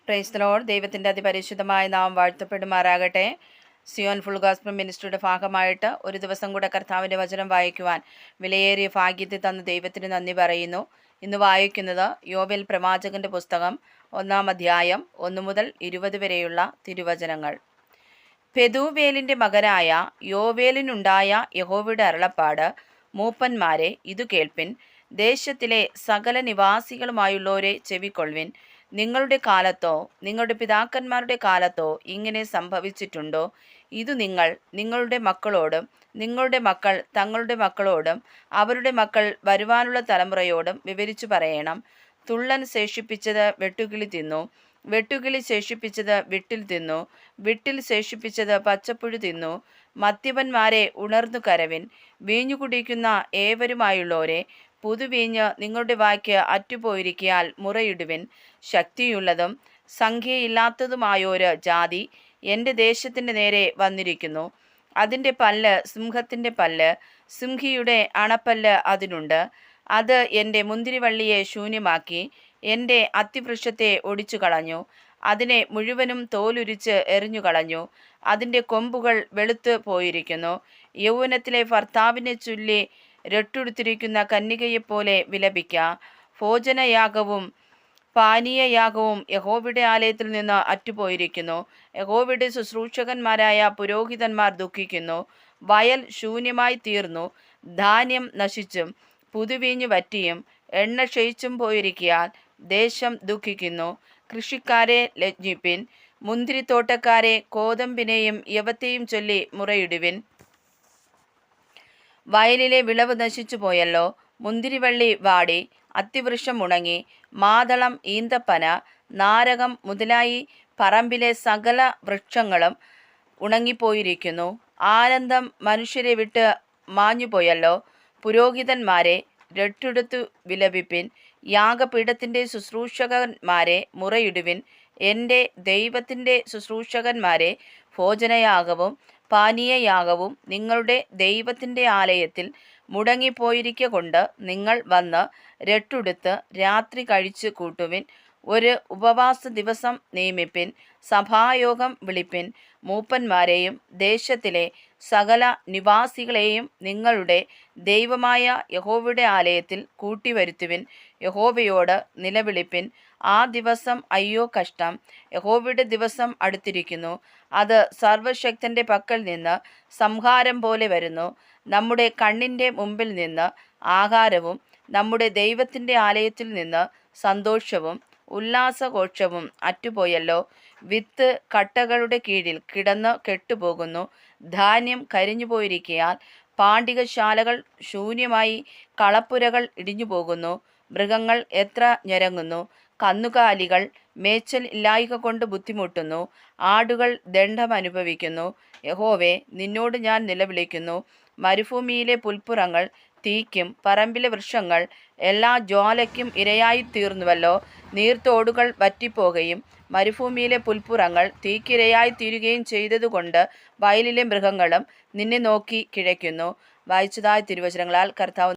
Praise the Lord. ദൈവത്തിൻ്റെ അതിപരിശുദ്ധമായ നാമം വാഴ്ത്തപ്പെടുമാറാകട്ടെ. സിയോൻ ഫുൾ ഗോസ്പൽ മിനിസ്ട്രിയുടെ ഭാഗമായിട്ട് ഒരു ദിവസം കൂടെ കർത്താവിൻ്റെ വചനം വായിക്കുവാൻ വിലയേറിയ ഭാഗ്യത്തെ തന്ന ദൈവത്തിന് നന്ദി പറയുന്നു. ഇന്ന് വായിക്കുന്നത് യോവേൽ പ്രവാചകന്റെ പുസ്തകം 1-ാം അധ്യായം 1 മുതൽ 20 വരെയുള്ള തിരുവചനങ്ങൾ. പെതൂവേലിൻ്റെ മകനായ യോവേലിനുണ്ടായ യഹോവയുടെ അരുളപ്പാട്: മൂപ്പന്മാരെ, ഇതു കേൾപ്പിൻ. ദേശത്തിലെ സകല നിവാസികളുമായുള്ളവരെ ചെവിക്കൊള്ളുവിൻ. നിങ്ങളുടെ കാലത്തോ നിങ്ങളുടെ പിതാക്കന്മാരുടെ കാലത്തോ ഇങ്ങനെ സംഭവിച്ചിട്ടുണ്ടോ? ഇതു നിങ്ങൾ നിങ്ങളുടെ മക്കളോടും നിങ്ങളുടെ മക്കൾ തങ്ങളുടെ മക്കളോടും അവരുടെ മക്കൾ വരുവാനുള്ള തലമുറയോടും വിവരിച്ചു പറയണം. തുള്ളൻ ശേഷിപ്പിച്ചത് വെട്ടുകിളി തിന്നു, വെട്ടുകിളി ശേഷിപ്പിച്ചത് വിട്ടിൽ തിന്നു, വിട്ടിൽ ശേഷിപ്പിച്ചത് പച്ചപ്പുഴു തിന്നു. മദ്യപന്മാരെ, ഉണർന്നു കരവിൻ. വീഞ്ഞു കുടിക്കുന്ന ഏവരുമായുള്ളവരെ, പുതുവീഞ്ഞ് നിങ്ങളുടെ വായ്ക്ക് അറ്റുപോയിരിക്കയാൽ മുറയിടുവിൻ. ശക്തിയുള്ളതും സംഖ്യയില്ലാത്തതുമായൊരു ജാതി എൻ്റെ ദേശത്തിൻ്റെ നേരെ വന്നിരിക്കുന്നു. അതിൻ്റെ പല്ല് സിംഹത്തിൻ്റെ പല്ല്, സിംഹിയുടെ അണപ്പല്ല് അതിനുണ്ട്. അത് എൻ്റെ മുന്തിരിവള്ളിയെ ശൂന്യമാക്കി എൻ്റെ അത്തിവൃക്ഷത്തെ ഒടിച്ചു കളഞ്ഞു. അതിനെ മുഴുവനും തോലുരിച്ച് എറിഞ്ഞു കളഞ്ഞു. അതിൻ്റെ കൊമ്പുകൾ വെളുത്ത് പോയിരിക്കുന്നു. യൗവനത്തിലെ ഭർത്താവിനെ ചൊല്ലി രട്ടുടുത്തിരിക്കുന്ന കന്യകയെപ്പോലെ വിലപിക്ക. ഭോജനയാഗവും പാനീയയാഗവും യഹോവയുടെ ആലയത്തിൽ നിന്ന് അറ്റുപോയിരിക്കുന്നു. യഹോവയുടെ ശുശ്രൂഷകന്മാരായ പുരോഹിതന്മാർ ദുഃഖിക്കുന്നു. വയൽ ശൂന്യമായി തീർന്നു, ധാന്യം നശിച്ചും പുതുവീഞ്ഞു വറ്റിയും എണ്ണ ക്ഷയിച്ചും പോയിരിക്കയാൽ ദേശം ദുഃഖിക്കുന്നു. കൃഷിക്കാരെ ലജ്ഞിപ്പിൻ, മുന്തിരിത്തോട്ടക്കാരെ കോതമ്പിനെയും യവത്തെയും ചൊല്ലി മുറയിടുവിൻ. വയലിലെ വിളവ് നശിച്ചു പോയല്ലോ. മുന്തിരിവള്ളി വാടി, അത്തിവൃക്ഷം ഉണങ്ങി, മാതളം, ഈന്തപ്പന, നാരകം മുതലായി പറമ്പിലെ സകല വൃക്ഷങ്ങളും ഉണങ്ങിപ്പോയിരിക്കുന്നു. ആനന്ദം മനുഷ്യരെ വിട്ട് മാഞ്ഞുപോയല്ലോ. പുരോഹിതന്മാരെ, രട്ടുടുത്തു വിലപിപ്പിൻ. യാഗപീഠത്തിൻ്റെ ശുശ്രൂഷകന്മാരെ, മുറയിടുവിൻ. എൻ്റെ ദൈവത്തിൻ്റെ ശുശ്രൂഷകന്മാരെ, ഭോജനയാഗവും പാനീയയാഗവും നിങ്ങളുടെ ദൈവത്തിൻ്റെ ആലയത്തിൽ മുടങ്ങിപ്പോയിരിക്കൊണ്ട് നിങ്ങൾ വന്ന് രട്ടുടുത്ത് രാത്രി കഴിച്ചു കൂട്ടുവിൻ. ഒരു ഉപവാസ ദിവസം നിയമിപ്പിൻ. സഭായോഗം വിളിപ്പിൻ. മൂപ്പന്മാരെയും ദേശത്തിലെ സകല നിവാസികളെയും നിങ്ങളുടെ ദൈവമായ യഹോവയുടെ ആലയത്തിൽ കൂട്ടിവരുത്തുവിൻ. യഹോവയോട് നിലവിളിപ്പിൻ. ആ ദിവസം അയ്യോ കഷ്ടം! യഹോവയുടെ ദിവസം അടുത്തിരിക്കുന്നു. അത് സർവശക്തൻ്റെ പക്കൽ നിന്ന് സംഹാരം പോലെ വരുന്നു. നമ്മുടെ കണ്ണിൻ്റെ മുമ്പിൽ നിന്ന് ആഹാരവും നമ്മുടെ ദൈവത്തിൻ്റെ ആലയത്തിൽ നിന്ന് സന്തോഷവും ഉല്ലാസഘോഷവും അറ്റുപോയല്ലോ. വിത്ത് കട്ടകളുടെ കീഴിൽ കിടന്ന് കെട്ടുപോകുന്നു. ധാന്യം കരിഞ്ഞുപോയിരിക്കയാൽ പാണ്ടികശാലകൾ ശൂന്യമായി കളപ്പുരകൾ ഇടിഞ്ഞുപോകുന്നു. മൃഗങ്ങൾ എത്ര ഞരങ്ങുന്നു. കന്നുകാലികൾ മേച്ചൽ ഇല്ലായ്ക കൊണ്ട് ബുദ്ധിമുട്ടുന്നു. ആടുകൾ ദണ്ഡം അനുഭവിക്കുന്നു. യഹോവേ, നിന്നോട് ഞാൻ നിലവിളിക്കുന്നു. മരുഭൂമിയിലെ പുൽപ്പുറങ്ങൾ തീയ്ക്കും പറമ്പിലെ വൃക്ഷങ്ങൾ എല്ലാ ജ്വാലയ്ക്കും ഇരയായിത്തീർന്നുവല്ലോ. നീർത്തോടുകൾ വറ്റിപ്പോകുകയും മരുഭൂമിയിലെ പുൽപ്പുറങ്ങൾ തീക്കിരയായി തീരുകയും ചെയ്തതുകൊണ്ട് വയലിലെ മൃഗങ്ങളും നിന്നെ നോക്കി കിഴയ്ക്കുന്നു. വായിച്ചതായ തിരുവചനങ്ങളാൽ കർത്താവ്